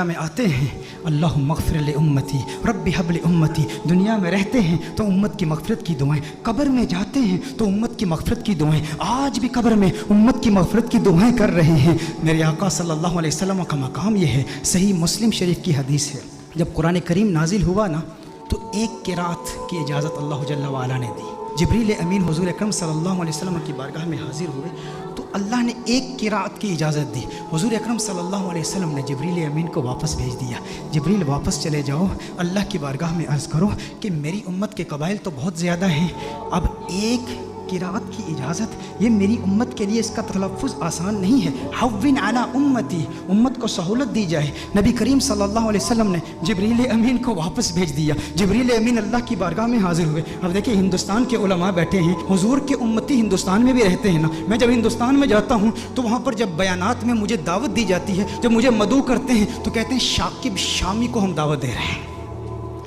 میں آتے ہیں اللہم اغفر لأمتی رب ہب لأمتی، دنیا میں رہتے ہیں تو امت کی مغفرت کی دعائیں، قبر میں جاتے ہیں تو امت کی مغفرت کی دعائیں، آج بھی قبر میں امت کی مغفرت کی دعائیں کر رہے ہیں۔ میرے آقا صلی اللہ علیہ وسلم کا مقام یہ ہے۔ صحیح مسلم شریف کی حدیث ہے، جب قرآن کریم نازل ہوا نا تو ایک قرات کی اجازت اللہ جل وعلا نے دی۔ جبریل امین حضور اکرم صلی اللہ علیہ وسلم کی بارگاہ میں حاضر ہوئے تو اللہ نے ایک قرات کی اجازت دی۔ حضور اکرم صلی اللہ علیہ وسلم نے جبریل امین کو واپس بھیج دیا، جبریل واپس چلے جاؤ، اللہ کی بارگاہ میں عرض کرو کہ میری امت کے قبائل تو بہت زیادہ ہیں، اب ایک قرات کی اجازت، یہ میری امت کے لیے اس کا تلفظ آسان نہیں ہے، حوّن علی امتی، امت کو سہولت دی جائے۔ نبی کریم صلی اللہ علیہ وسلم نے جبریل امین کو واپس بھیج دیا، جبریل امین اللہ کی بارگاہ میں حاضر ہوئے۔ اب دیکھیں ہندوستان کے علماء بیٹھے ہیں، حضور کے امتی ہندوستان میں بھی رہتے ہیں نا، میں جب ہندوستان میں جاتا ہوں تو وہاں پر جب بیانات میں مجھے دعوت دی جاتی ہے، جب مجھے مدعو کرتے ہیں تو کہتے ہیں شاکب شامی کو ہم دعوت دے رہے ہیں۔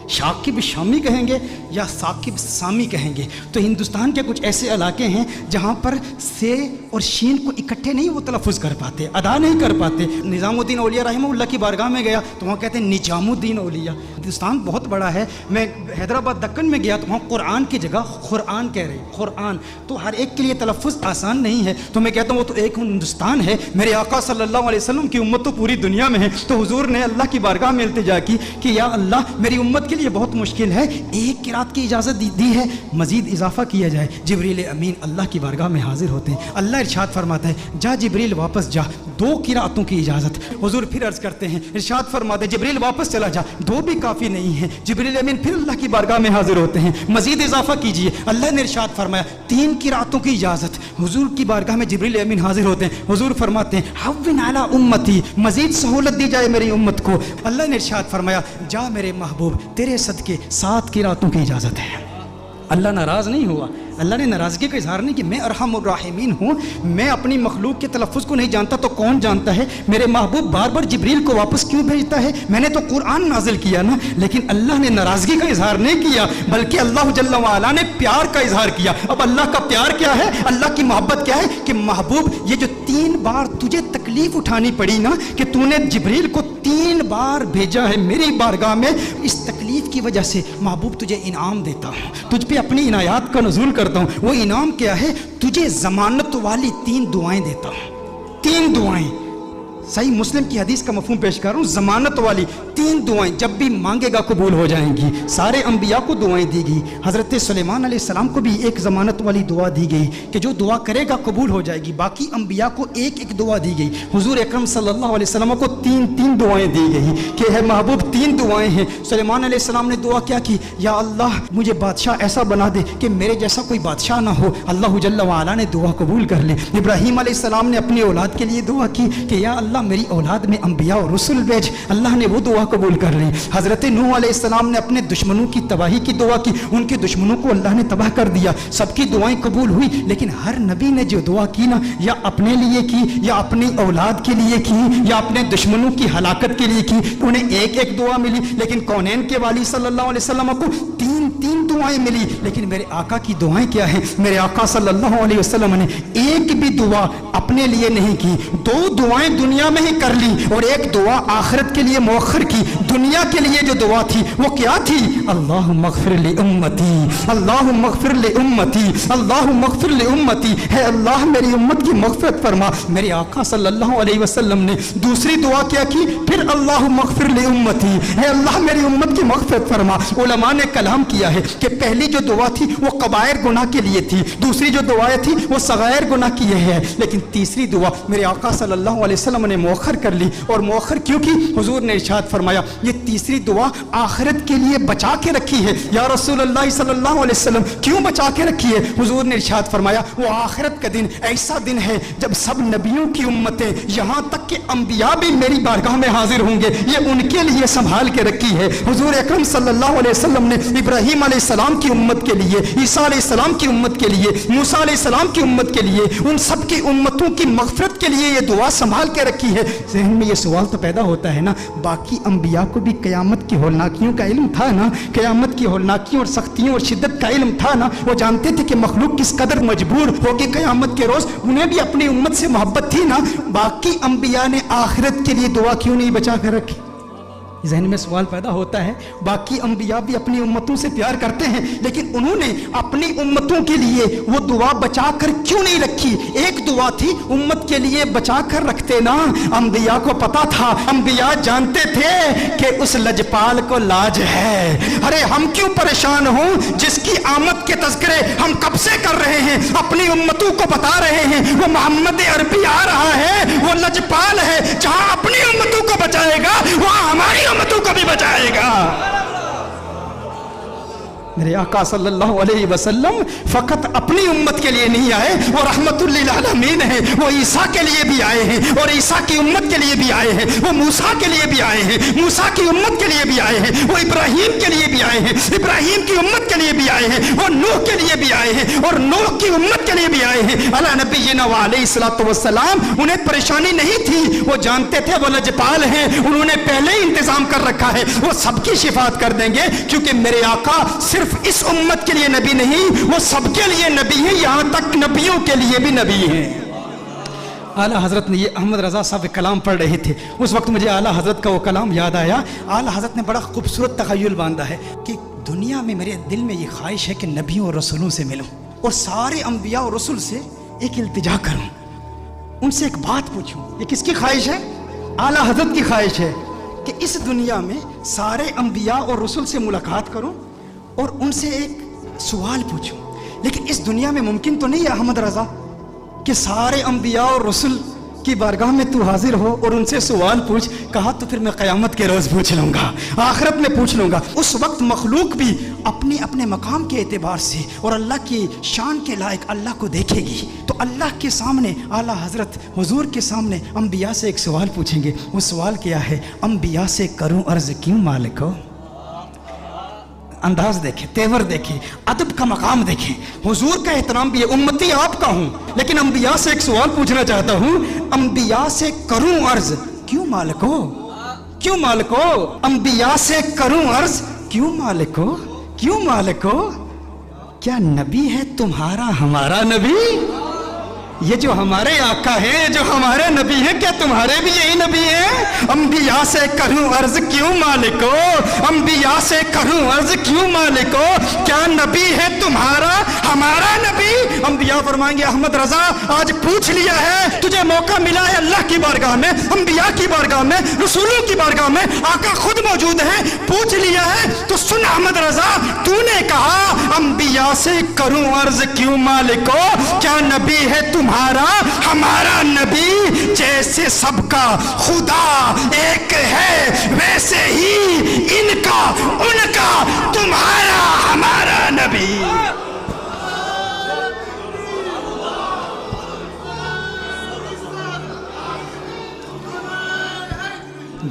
شاکب شامی کہیں گے یا ثاقب سامی کہیں گے؟ تو ہندوستان کے کچھ ایسے علاقے ہیں جہاں پر سے اور شین کو اکٹھے نہیں وہ تلفظ کر پاتے، ادا نہیں کر پاتے۔ نظام الدین اولیاء رحمہ اللہ کی بارگاہ میں گیا تو وہاں کہتے ہیں نجام الدین اولیاء۔ ہندوستان بہت بڑا ہے، میں حیدرآباد دکن میں گیا تو وہاں قرآن کی جگہ قرآن کہہ رہے ہیں، قرآن، تو ہر ایک کے لیے تلفظ آسان نہیں ہے۔ تو میں کہتا ہوں وہ تو ایک ہندوستان ہے، میرے آقا صلی اللہ علیہ وسلم کی امت تو پوری دنیا میں ہے۔ تو حضور نے اللہ کی بارگاہ میں التجا کی کہ یا اللہ میری امت کے یہ بہت مشکل ہے، ایک قرات کی اجازت دی ہے، مزید اضافہ کیا جائے۔ جبریل امین اللہ کی بارگاہ میں حاضر ہوتے ہیں، اللہ ارشاد فرماتا ہے جا جبریل واپس جا، دو قراتوں کی اجازت۔ حضور پھر عرض کرتے ہیں، ارشاد فرماتے ہیں جبریل واپس چلا جا، دو بھی کافی نہیں ہے۔ جبریل امین پھر اللہ کی بارگاہ میں حاضر ہوتے ہیں، مزید اضافہ کیجئے۔ اللہ نے ارشاد فرمایا تین قراتوں کی اجازت۔ حضور کی بارگاہ میں جبریل امین حاضر ہوتے ہیں، حضور فرماتے ہیں حوّن علی امتی، مزید سہولت دی جائے میری امت کو۔ اللہ نے ارشاد فرمایا جا میرے محبوب تیرے صدقے 7 قراتوں کی اجازت ہے۔ اللہ ناراض نہیں ہوا، اللہ نے ناراضگی کا اظہار نہیں کہ میں ارحم الراحمین ہوں، میں اپنی مخلوق کے تلفظ کو نہیں جانتا تو کون جانتا ہے؟ میرے محبوب بار بار جبریل کو واپس کیوں بھیجتا ہے؟ میں نے تو قرآن نازل کیا نا، لیکن اللہ نے ناراضگی کا اظہار نہیں کیا بلکہ اللہ جل وعلا نے پیار کا اظہار کیا۔ اب اللہ کا پیار کیا ہے، اللہ کی محبت کیا ہے کہ محبوب یہ جو 3 بار تجھے تکلیف اٹھانی پڑی نا کہ تو نے جبریل کو 3 بار بھیجا ہے میری بارگاہ میں، اس تکلیف کی وجہ سے محبوب تجھے انعام دیتا ہوں، تجھ پہ اپنی عنایات کا نزول کرتا ہوں۔ وہ انعام کیا ہے؟ تجھے ضمانت والی 3 دعائیں دیتا ہوں، 3 دعائیں۔ صحیح مسلم کی حدیث کا مفہوم پیش کر رہا ہوں، ضمانت والی 3 دعائیں، جب بھی مانگے گا قبول ہو جائیں گی۔ سارے انبیاء کو دعائیں دی گئی، حضرت سلیمان علیہ السلام کو بھی ایک ضمانت والی دعا دی گئی کہ جو دعا کرے گا قبول ہو جائے گی، باقی انبیاء کو ایک ایک دعا دی گئی۔ حضور اکرم صلی اللہ علیہ وسلم کو 3 دعائیں دی گئی کہ ہے محبوب 3 دعائیں ہیں۔ سلیمان علیہ السلام نے دعا کیا کی؟ یا اللہ مجھے بادشاہ ایسا بنا دے کہ میرے جیسا کوئی بادشاہ نہ ہو، اللہ جل وعلا نے دعا قبول کر لی۔ ابراہیم علیہ السلام نے اپنی اولاد کے لیے دعا کی کہ یا اللہ میری اولاد میں انبیاء اور رسول بھیج، اللہ نے وہ دعا قبول کر لی۔ حضرت نوح علیہ السلام نے اپنے دشمنوں کی تباہی کی دعا کی، ان کے دشمنوں کو اللہ نے تباہ کر دیا، سب کی دعائیں قبول ہوئی۔ لیکن ہر نبی نے جو دعا کی نا، یا اپنے لیے کی، یا اپنی اولاد کے لیے کی، یا اپنے دشمنوں کی ہلاکت کے لیے کی، انہیں ایک ایک دعا ملی۔ لیکن کونین کے والی صلی اللہ علیہ وسلم کو 3 دعائیں ملی۔ لیکن میرے آقا کی دعائیں کیا ہیں؟ میرے آقا صلی اللہ علیہ وسلم نے ایک بھی دعا اپنے لیے نہیں کی، 2 دعائیں دنیا میں ہی کر لی اور ایک دعا آخرت کے لیے مؤخر کی۔ دنیا کے لیے جو دعا تھی وہ کیا تھی؟ اللہم اغفر لامتی، اللہم اغفر لامتی، اللہم اغفر لامتی، ہے اللہ میری امت کی مغفرت فرما۔ میرے آقا صلی اللہ علیہ وسلم نے دوسری دعا کیا کی؟ پھر اللہم اغفر لامتی، ہے اللہ میری امت کی مغفرت فرما۔ علماء نے کلام کیا ہے کہ پہلی جو دعا تھی وہ کبائر گناہ کے لیے تھی، دوسری جو دعائیں تھی وہ صغائر گناہ کی ہے، لیکن تیسری دعا میرے آقا صلی اللہ علیہ وسلم نے مؤخر کر لی۔ اور مؤخر کیوں کی؟ حضور نے ارشاد فرمایا یہ تیسری دعا آخرت کے لیے بچا کے رکھی ہے۔ یا رسول اللہ صلی اللہ علیہ وسلم کیوں بچا کے رکھی ہے؟ حضور نے ارشاد فرمایا وہ آخرت کا دن ایسا دن ہے جب سب نبیوں کی امتیں یہاں تک کہ انبیاء بھی میری بارگاہ میں حاضر ہوں گے، یہ ان کے لیے سنبھال کے رکھی ہے۔ حضور اکرم صلی اللہ علیہ وسلم نے ابراہیم علیہ السلام کی امت کے لیے، عیسیٰ علیہ السلام کی امت کے لیے، موسیٰ علیہ السلام کی امت کے لیے، ان سب کی امتوں کی مغفرت کے لیے یہ دعا سنبھال کے رکھی ہے۔ ذہن میں یہ سوال تو پیدا ہوتا ہے نا، باقی انبیاء کو بھی قیامت کی ہولناکیوں کا علم تھا نا، قیامت کی ہولناکیوں اور سختیوں اور شدت کا علم تھا نا، وہ جانتے تھے کہ مخلوق کس قدر مجبور ہوگی قیامت کے روز، انہیں بھی اپنی امت سے محبت تھی نا، باقی انبیاء نے آخرت کے لیے دعا کیوں نہیں بچا کر رکھی؟ ذہن میں سوال پیدا ہوتا ہے، باقی انبیاء بھی اپنی امتوں سے پیار کرتے ہیں، لیکن انہوں نے اپنی امتوں کے لیے وہ دعا بچا کر کیوں نہیں رکھی؟ ایک دعا تھی امت کے لیے بچا کر رکھتے نا۔ انبیاء کو پتا تھا، انبیاء جانتے تھے کہ اس لجپال کو لاج ہے۔ ارے ہم کیوں پریشان ہوں جس کی آمد کے تذکرے ہم کب سے کر رہے ہیں، اپنی امتوں کو بتا رہے ہیں وہ محمد عربی آ رہا ہے، وہ لجپال ہے، جہاں اپنی امتوں کو بچائے گا وہاں ہماری امتوں کو بھی بچائے گا۔ میرے آقا صلی اللہ علیہ وسلم فقط اپنی امت کے لیے نہیں آئے، وہ رحمت للعالمین ہیں، وہ عیسیٰ کے لیے بھی آئے ہیں اور عیسیٰ کی امت کے لیے بھی آئے ہیں، وہ موسیٰ کے لیے بھی آئے ہیں، موسیٰ کی امت کے لیے بھی آئے ہیں، وہ ابراہیم کے لیے بھی آئے ہیں، ابراہیم کی امت کے لیے بھی آئے ہیں، وہ نوح کے لیے بھی آئے ہیں اور نوح کی امت کے لیے بھی آئے ہیں۔ علی نبینا علیہ الصلوۃ والسلام، انہیں پریشانی نہیں تھی، وہ جانتے تھے وہ لجپال ہیں، انہوں نے پہلے ہی انتظام کر رکھا ہے، وہ سب کی شفاعت کر دیں گے، کیونکہ میرے آقا صرف اس امت کے لیے نبی نہیں، وہ سب کے لیے نبی ہیں، یہاں تک نبیوں کے لیے بھی نبی ہیں۔ اعلیٰ حضرت نے یہ احمد رضا صاحب کلام پڑھ رہے تھے، اس وقت مجھے اعلیٰ حضرت کا وہ کلام یاد آیا۔ اعلیٰ حضرت نے بڑا خوبصورت تخیل باندھا ہے کہ دنیا میں میرے دل میں یہ خواہش ہے کہ نبیوں اور رسولوں سے ملوں اور سارے انبیاء اور رسول سے ایک التجا کروں، ان سے ایک بات پوچھوں۔ یہ کس کی خواہش ہے؟ اعلیٰ حضرت کی خواہش ہے کہ اس دنیا میں سارے انبیاء اور رسول سے ملاقات کروں اور ان سے ایک سوال پوچھوں۔ لیکن اس دنیا میں ممکن تو نہیں ہے احمد رضا کہ سارے انبیاء اور رسول کی بارگاہ میں تو حاضر ہو اور ان سے سوال پوچھ۔ کہا تو پھر میں قیامت کے روز پوچھ لوں گا، آخرت میں پوچھ لوں گا۔ اس وقت مخلوق بھی اپنے اپنے مقام کے اعتبار سے اور اللہ کی شان کے لائق اللہ کو دیکھے گی، تو اللہ کے سامنے اعلیٰ حضرت حضور کے سامنے انبیاء سے ایک سوال پوچھیں گے۔ وہ سوال کیا ہے؟ انبیاء سے کروں عرض کیوں مالک ہو؟ انداز دیکھیں، تیور دیکھیں، ادب کا مقام دیکھیں، حضور کا احترام بھی ہے، امتی آپ کا ہوں، لیکن انبیاء سے ایک سوال پوچھنا چاہتا ہوں، انبیاء سے کروں عرض کیوں مالک ہو؟ کیوں مالک ہو؟ انبیاء سے کروں عرض کیوں مالک ہو؟ کیوں مالک ہو؟ کیا نبی ہے تمہارا ہمارا نبی؟ یہ جو ہمارے آقا ہیں، جو ہمارے نبی ہیں، کیا تمہارے بھی یہی نبی ہیں؟ انبیاء سے کروں عرض کیوں مالک ہو؟ انبیاء سے کروں عرض کیوں مالک ہو؟ کیا نبی ہے تمہارا ہمارا نبی؟ انبیاء فرمائیں گے احمد رضا آج پوچھ لیا ہے، تجھے موقع ملا ہے اللہ کی بارگاہ میں، انبیاء کی بارگاہ میں، رسولوں کی بارگاہ میں، آقا خود موجود ہیں، پوچھ لیا ہے تو سن احمد رضا، تو نے کہا انبیاء سے کروں عرض کیوں مالک ہو؟ کیا نبی ہے تمہارا ہمارا نبی؟ جیسے سب کا خدا ایک ہے ویسے ہی ان کا ان کا تمہارا ہمارا نبی۔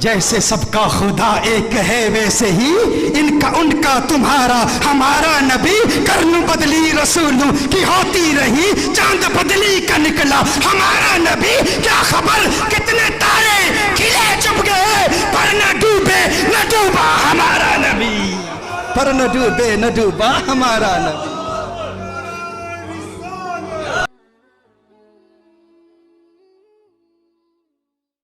جیسے سب کا خدا ایک ہے ویسے ہی ان کا تمہارا ہمارا نبی۔ کرن بدلی رسولوں کی ہوتی رہی، چاند بدلی کا نکلا ہمارا نبی۔ کیا خبر کتنے تارے کھلے چپ گئے، پر نہ ڈوبے نہ ڈوبا ہمارا نبی، پر نہ ڈوبے نہ ڈوبا ہمارا نبی۔